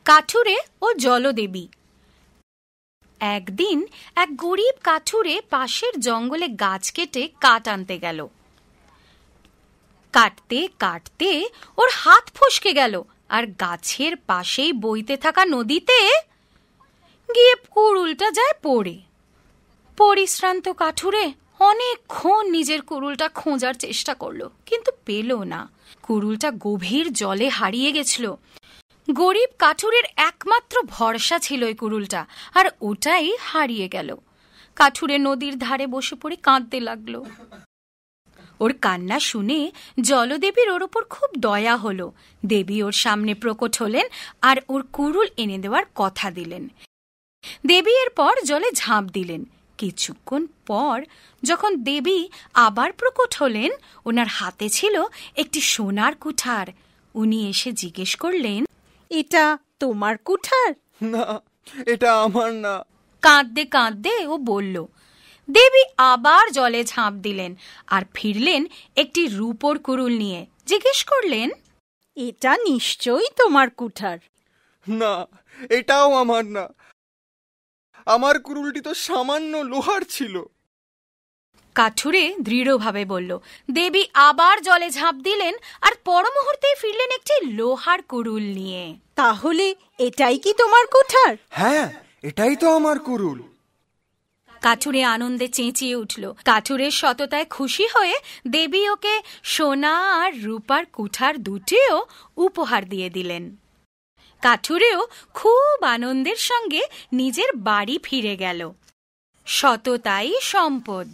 কাঠুরে ও জলদেবী। একদিন এক গরিব কাঠুরে পাশের জঙ্গলে গাছ কেটে কাঠ আনতে গেল। কাটতে কাটতে ওর হাত ফসকে গেল আর গাছের পাশেই বইতে থাকা নদীতে গিয়ে কুড়ুলটা যায় পড়ে। পরিশ্রান্ত কাঠুরে অনেকক্ষণ নিজের কুড়ুলটা খোঁজার চেষ্টা করলো, কিন্তু পেল না। কুড়ুলটা গভীর জলে হারিয়ে গেছিল। গরিব কাঠুরের একমাত্র ভরসা ছিল এই কুড়ুলটা, আর ওটাই হারিয়ে গেল। কাঠুরে নদীর ধারে বসে পড়ে কাঁদতে লাগলো। ওর কান্না শুনে জলদেবীর ওর ওপর খুব দয়া হলো। দেবী ওর সামনে প্রকট হলেন আর ওর কুড়ুল এনে দেওয়ার কথা দিলেন। দেবী এরপর জলে ঝাঁপ দিলেন। কিছুক্ষণ পর যখন দেবী আবার প্রকট হলেন, ওনার হাতে ছিল একটি সোনার কুঠার। উনি এসে জিজ্ঞেস করলেন, এটা তোমার কুঠার? না, এটা আমার না। কাঁদতে কাঁদতে ও বলল। দেবী আবার জলে ঝাঁপ দিলেন আর ফিরলেন একটি রূপোর কুড়ুল নিয়ে। জিজ্ঞেস করলেন, এটা নিশ্চয়ই তোমার কুঠার? না, এটাও আমার না। আমার কুড়ুলটি তো সামান্য লোহার ছিল। কাঠুরে দৃঢ়ভাবে বলল। দেবী আবার জলে ঝাঁপ দিলেন আর পর মুহূর্তেই ফিরলেন একটি লোহার কুড়ুল নিয়ে। তাহলে এটাই কি তোমার কুঠার? হ্যাঁ, এটাই তো আমার কুড়ুল। কাঠুরে আনন্দে চেঁচিয়ে উঠল। কাঠুরের সততায় খুশি হয়ে দেবী ওকে সোনা আর রূপার কুঠার দুটিও উপহার দিয়ে দিলেন। কাঠুরেও খুব আনন্দের সঙ্গে নিজের বাড়ি ফিরে গেল। সততাই সম্পদ।